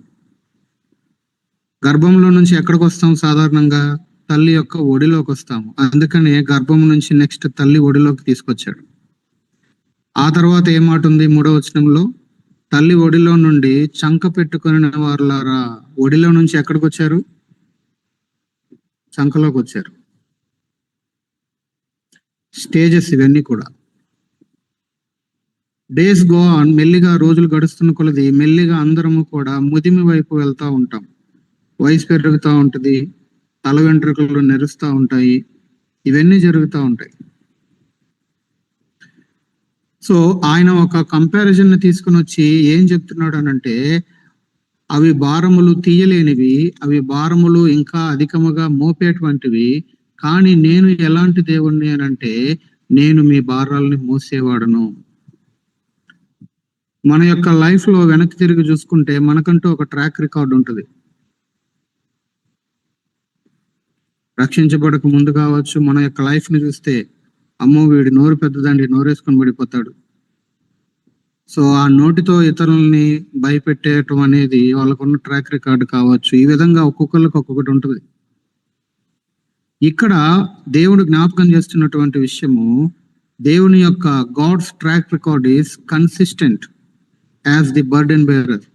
గర్భంలో నుంచి ఎక్కడికి వస్తాం? సాధారణంగా తల్లి యొక్క ఒడిలోకి వస్తాము. అందుకనే గర్భం నుంచి నెక్స్ట్ తల్లి ఒడిలోకి తీసుకొచ్చాడు. ఆ తర్వాత ఏం మాట ఉంది 3వ వచనంలో? తల్లి ఒడిలో నుండి చంక పెట్టుకుని వారులారా. ఒడిలో నుంచి ఎక్కడికి వచ్చారు? చంకలోకి వచ్చారు. స్టేజెస్ ఇవన్నీ కూడా. డేస్ గో ఆన్, మెల్లిగా రోజులు గడుస్తున్న కొలది మెల్లిగా అందరము కూడా ముదిమి వైపు వెళ్తా ఉంటాం. వయసు పెరుగుతూ ఉంటుంది, తల వెంట్రుకలు నెరుస్తూ ఉంటాయి, ఇవన్నీ జరుగుతూ ఉంటాయి. సో ఆయన ఒక కంపారిజన్ ని తీసుకుని వచ్చి ఏం చెప్తున్నాడు అనంటే, అవి భారములు తీయలేనివి, అవి భారములు ఇంకా అధికముగా మోపేటువంటివి, కానీ నేను ఎలాంటి దేవుణ్ణి అనంటే నేను మీ భారాలని మోసేవాడను. మన యొక్క లైఫ్ లో వెనక్కి తిరిగి చూసుకుంటే మనకంటూ ఒక ట్రాక్ రికార్డ్ ఉంటుంది. రక్షించబడక ముందు కావచ్చు, మన యొక్క లైఫ్ ని చూస్తే అమ్మో వీడి నోరు పెద్దదండి, నోరేసుకొని పడిపోతాడు. సో ఆ నోటితో ఇతరులని భయపెట్టేయటం అనేది వాళ్ళకున్న ట్రాక్ రికార్డు కావచ్చు. ఈ విధంగా ఒక్కొక్కరికి ఒక్కొక్కటి ఉంటుంది. ఇక్కడ దేవుడు జ్ఞాపకం చేస్తున్నటువంటి విషయము, దేవుని యొక్క God's track record is consistent as the burden bearer.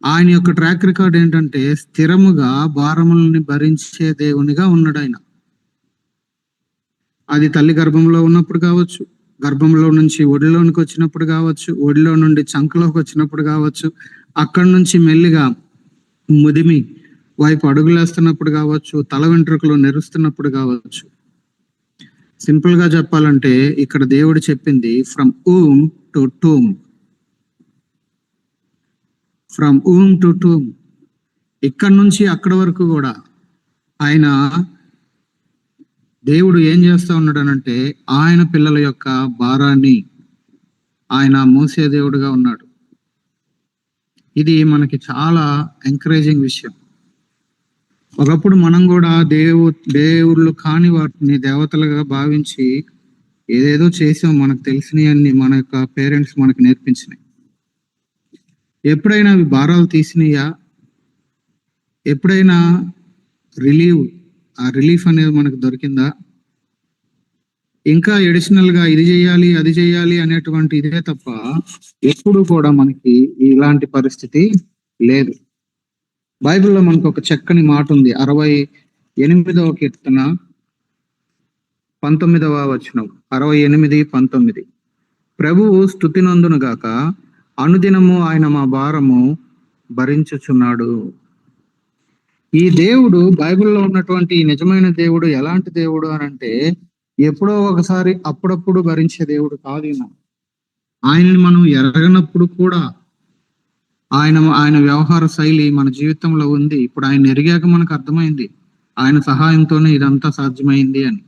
ఆయన యొక్క ట్రాక్ రికార్డ్ ఏంటంటే స్థిరముగా భారములని భరించే దేవునిగా ఉన్నాడు ఆయన. అది తల్లి గర్భంలో ఉన్నప్పుడు కావచ్చు, గర్భంలో నుంచి ఒడిలోనికి వచ్చినప్పుడు కావచ్చు, ఒడిలో నుండి చంకలోకి వచ్చినప్పుడు కావచ్చు, అక్కడి నుంచి మెల్లిగా ముదిమి వైపు అడుగులేస్తున్నప్పుడు కావచ్చు, తల వెంట్రుకలు నెరుస్తున్నప్పుడు కావచ్చు. సింపుల్ గా చెప్పాలంటే ఇక్కడ దేవుడు చెప్పింది from um to tomb, from um to tomb. ఇక్కడ నుంచి అక్కడి వరకు కూడా ఆయన దేవుడు ఏం చేస్తా ఉన్నాడు అనంటే ఆయన పిల్లల యొక్క భారాన్ని ఆయన మోసే దేవుడుగా ఉన్నాడు. ఇది మనకి చాలా ఎంకరేజింగ్ విషయం. ఒకప్పుడు మనం కూడా దేవుళ్ళు కాని వాటిని దేవతలుగా భావించి ఏదేదో చేసాం, మనకు తెలిసినవన్నీ మన యొక్క పేరెంట్స్ మనకు నేర్పించినాయి. ఎప్పుడైనా అవి భారాలు తీసినాయా? ఎప్పుడైనా రిలీఫ్ అనేది మనకు దొరికిందా? ఇంకా ఎడిషనల్ గా ఇది చేయాలి అది చేయాలి అనేటువంటి ఇదే తప్ప ఎప్పుడు కూడా మనకి ఇలాంటి పరిస్థితి లేదు. బైబిల్లో మనకు ఒక చక్కని మాట ఉంది. 68వ కీర్తన 19వ వచనం, 68:19. ప్రభువు స్తుతినందును గాక, అనుదినము ఆయన మా భారము భరించుచున్నాడు. ఈ దేవుడు, బైబిల్లో ఉన్నటువంటి నిజమైన దేవుడు ఎలాంటి దేవుడు అని అంటే ఎప్పుడో ఒకసారి అప్పుడప్పుడు భరించే దేవుడు కాదు. ఆయనని మనం ఎరగనప్పుడు కూడా ఆయన వ్యవహార శైలి మన జీవితంలో ఉంది. ఇప్పుడు ఆయన ఎరిగాక మనకు అర్థమైంది ఆయన సహాయంతోనే ఇదంతా సాధ్యమైంది అని.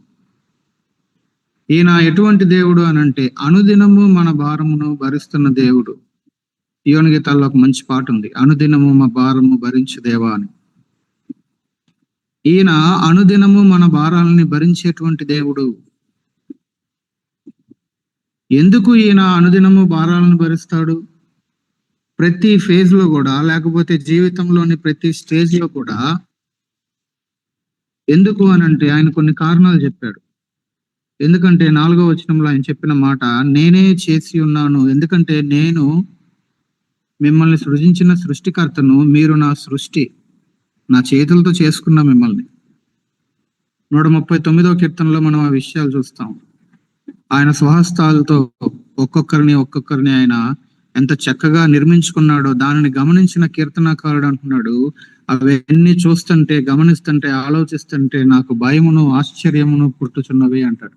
ఈయన ఎటువంటి దేవుడు అని అంటే అనుదినము మన భారమును భరిస్తున్న దేవుడు. యోన గీతాల్లో ఒక మంచి పాట ఉంది, అనుదినము మా భారము భరించు దేవా అని. ఈయన అనుదినము మన భారాలని భరించేటువంటి దేవుడు. ఎందుకు ఈయన అనుదినము భారాలను భరిస్తాడు? ప్రతి ఫేజ్ లో కూడా, లేకపోతే జీవితంలోని ప్రతి స్టేజ్ లో కూడా. ఎందుకు అని అంటే ఆయన కొన్ని కారణాలు చెప్పాడు. ఎందుకంటే 4వ వచనంలో ఆయన చెప్పిన మాట, నేనే చేసి ఉన్నాను. ఎందుకంటే నేను మిమ్మల్ని సృజించిన సృష్టికర్తను, మీరు నా సృష్టి, నా చేతులతో చేసుకున్నా మిమ్మల్ని. 139వ కీర్తనలో మనం ఆ విషయాలు చూస్తాం. ఆయన స్వహస్తాలతో ఒక్కొక్కరిని ఆయన ఎంత చక్కగా నిర్మించుకున్నాడో దానిని గమనించిన కీర్తనాకారుడు అంటున్నాడు, అవన్నీ చూస్తుంటే, గమనిస్తుంటే, ఆలోచిస్తుంటే నాకు భయమును ఆశ్చర్యమును పుట్టుచున్నవి అంటాడు.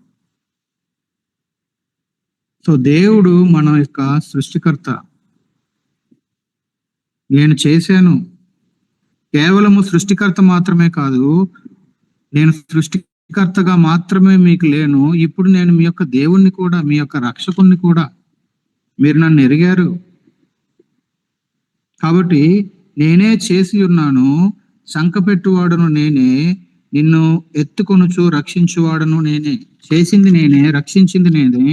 సో దేవుడు మన యొక్క సృష్టికర్త. నేను చేశాను, కేవలము సృష్టికర్త మాత్రమే కాదు, నేను సృష్టికర్తగా మాత్రమే మీకు లేను, ఇప్పుడు నేను మీ యొక్క దేవుణ్ణి కూడా, మీ యొక్క రక్షకుణ్ణి కూడా. మీరు నన్ను ఎరిగారు కాబట్టి నేనే చేసి ఉన్నాను, సంకపెట్టువాడను నేనే, నిన్ను ఎత్తుకొనుచు రక్షించువాడను నేనే. చేసింది నేనే, రక్షించింది నేనే,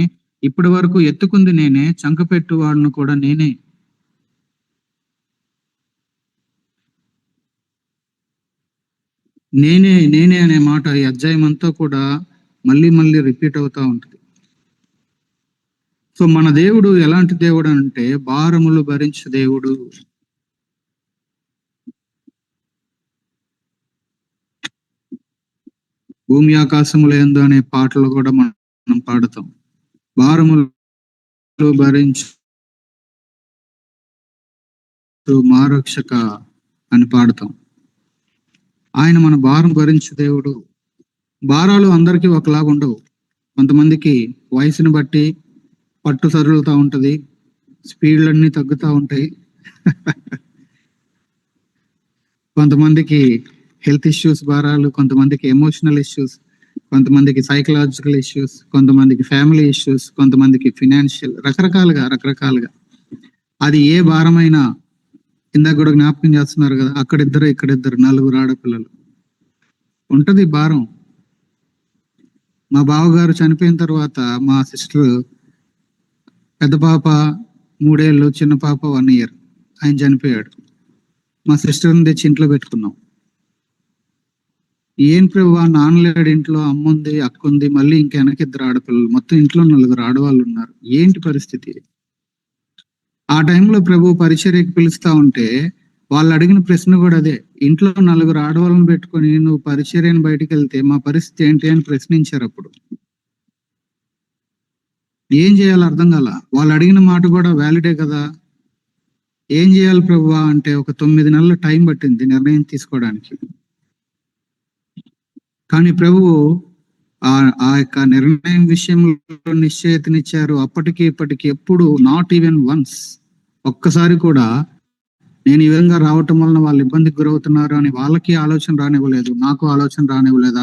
ఇప్పటి వరకు ఎత్తుకుంది నేనే, చంకపెట్టువాడను కూడా నేనే. నేనే అనే మాట ఈ అధ్యాయం అంతా కూడా మళ్ళీ రిపీట్ అవుతా ఉంటుంది. సో మన దేవుడు ఎలాంటి దేవుడు అంటే భారములు భరించే దేవుడు. భూమి ఆకాశములు ఎందు అనే పాటలు కూడా మనం పాడతాం. భారములు భరించు మా రక్షక అని పాడతాం. ఆయన మన భారం భరించు దేవుడు. భారాలు అందరికీ ఒకలాగా ఉండవు. కొంతమందికి వయసుని బట్టి పట్టు సరులుతూ ఉంటది, స్పీడ్లన్నీ తగ్గుతూ ఉంటాయి. కొంతమందికి హెల్త్ ఇష్యూస్ భారాలు, కొంతమందికి ఎమోషనల్ ఇష్యూస్, కొంతమందికి సైకలాజికల్ ఇష్యూస్, కొంతమందికి ఫ్యామిలీ ఇష్యూస్, కొంతమందికి ఫినాన్షియల్, రకరకాలుగా. అది ఏ భారమైనా, ఇందాక కూడా జ్ఞాపకం చేస్తున్నారు కదా, ఇక్కడిద్దరు 4 ఆడపిల్లలు ఉంటది భారం. మా బావగారు చనిపోయిన తర్వాత మా సిస్టర్ పెద్ద పాప 3 ఏళ్ళు, చిన్న పాప 1 ఇయర్. ఆయన చనిపోయాడు. మా సిస్టర్ని తెచ్చి ఇంట్లో పెట్టుకున్నాం. ఏం ప్రభువా, నాన్న లేడు ఇంట్లో, అమ్ముంది, అక్కుంది, మళ్ళీ ఇంకా వెనక 2 ఆడపిల్లలు, మొత్తం ఇంట్లో 4 ఆడవాళ్ళు ఉన్నారు. ఏంటి పరిస్థితి? ఆ టైంలో ప్రభు పరిచర్యకి పిలుస్తా ఉంటే వాళ్ళు అడిగిన ప్రశ్న కూడా అదే. ఇంట్లో 4 ఆడవాళ్ళని పెట్టుకొని నువ్వు పరిచర్యని బయటికి వెళ్తే మా పరిస్థితి ఏంటి అని ప్రశ్నించారు. అప్పుడు ఏం చేయాలో అర్థం కాల. వాళ్ళు అడిగిన మాట కూడా వ్యాలిడే కదా. ఏం చేయాలి ప్రభువా అంటే ఒక 9 నెలల టైం పట్టింది నిర్ణయం తీసుకోవడానికి. కానీ ప్రభువు ఆ యొక్క నిర్ణయం విషయంలో నిశ్చయితనిచ్చారు. అప్పటికి ఇప్పటికి ఎప్పుడు నాట్ ఈవెన్ వన్స్, ఒక్కసారి కూడా నేను ఈ విధంగా రావటం వలన వాళ్ళు ఇబ్బందికి గురవుతున్నారు అని వాళ్ళకి ఆలోచన రానివ్వలేదు, నాకు ఆలోచన రానివ్వలేదు.